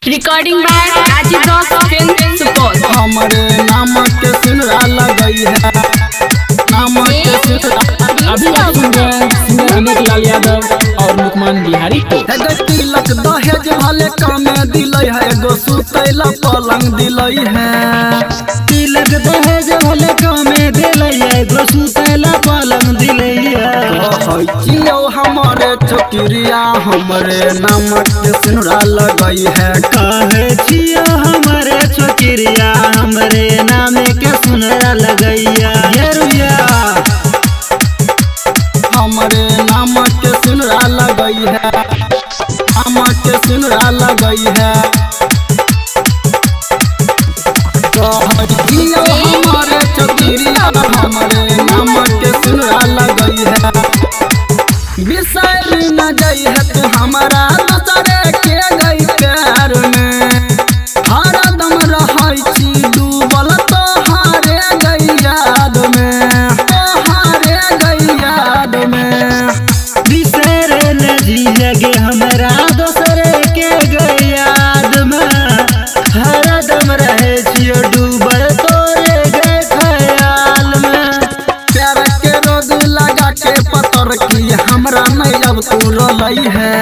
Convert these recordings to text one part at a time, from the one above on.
Recording by Rajiv rock film Supaul. हमारे नाम के सिमरा लगई है, नाम के सिमरा। अभी आप सुन रहे हैं सिंगर अमित लाल यादव और मुकमान बिहारी को। तिलक दहेज भले कामे दिलई है, एगो सुतैला पलंग दिलई है। तिलक दहेज भले कामे दिलई है, एगो सुतैला पलंग दिलई है। कहै हमारे छोकरिया हमरे नाम के सिमरा लगई है। कहे छियो हमारे छोकरिया हमरे नाम के सुनरा लगैया। हमरे नाम के सिमरा लगई है, नाम के सिमरा लगई है। कहै हमारे छोकरिया हमरे नाम के सिमरा लगई है। बिसर न जाई है तू हमारा दूसरे के गई प्यार में, हरदम रहै छी डूबल तोहारे गई याद में, तोहारे गई याद में। बिसर न जियगे हमरा दूसरे के गई याद में, हरदम रहे छियो डूबल तोरे गए ख्याल में। प्यार के रोग लगा के पतर की हमरा नहीं अब तू रोलई है।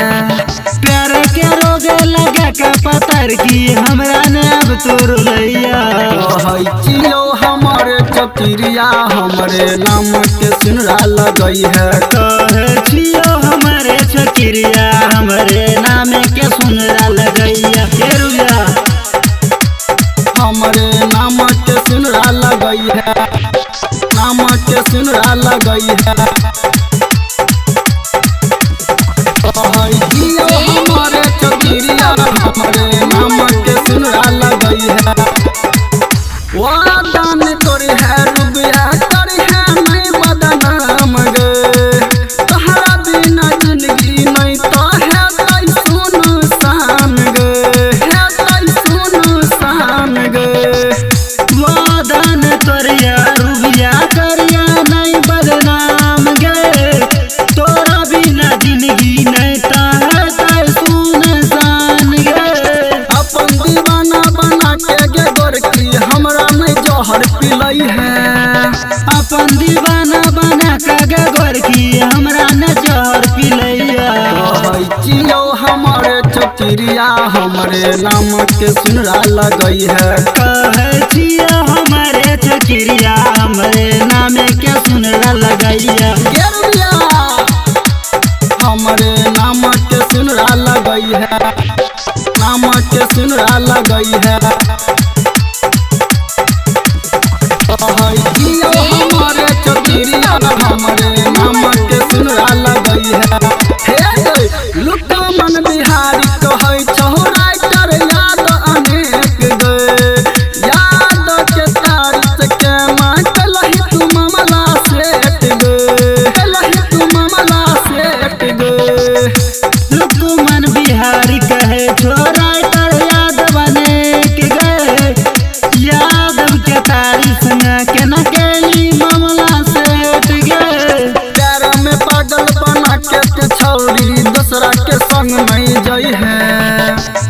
प्यार के रोग लगा के पतर की हमरा ने अब तू रोलैया। कहै छियो हमारे छोकरिया हमरे नाम के सिमरा लगई है। कहे छियो हमारे छोकरिया हमरे नाम के सुनरा लगैया। हमरे नाम के सिमरा लगई है, नाम के सिमरा लगई है। कहै छियो हमारे छोकरिया हमरे नाम के सिमरा लगई है। वादान तोरी है रुबिया तोरी है नहीं बदनाम गे, तोहरा बिना जिंदगी नहीं तो है तै सुनसान गे, है तै सुनसान गे। वादन तोरिया रुबिया करिया नहीं बदनाम गे, तोरा बिना जिंदगी नहीं तो है तै सुनसान गे। अपन दीवाना बना के गे गोरकी हमरा नहीं जहर पिलई है। अपन दीवाना बना के गे गोरकी हमरा न जहर पिलैया। कहै छियो हमारे छोकरिया हमरे नाम के सिमरा लगई है। कहे छियो हमारे छोकरिया हमरे नाम के सुनरा लगैया। हमरे नाम के सिमरा लगई है, नाम के सिमरा लगई है। कहै छियो हमारे छोकरिया हमरे नाम के सिमरा लगई है। हे लुका मन बिहारी कहै छौ राइटर याद अनेक गे, याद के तारीफ के माटलहि तू मामला सेट गे, लहि तू मामला सेट गे। लुकमन बिहारी कहे छोरा तर याद बने के गए, यादव के तारीफ न के न केली मामला सेट गए। प्यार में पागल बना के तू छौरी दूसरा के संग नहीं जई है।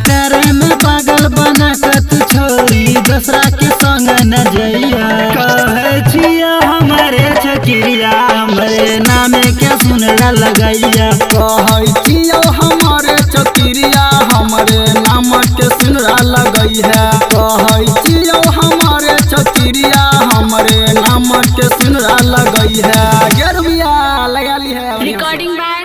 प्यार में पागल बना के तू छोरी दूसरा के संग न जइया। कहे छिया हमारे छोकरिया हमरे नाम के सुनरा लगैया। कहै छियो हमारे छोकरिया हमरे नाम के सिमरा लगई है। कहै छियो हमारे छोकरिया हमरे नाम के सिमरा लगई है। गेरबिया लगा ली है। Recording by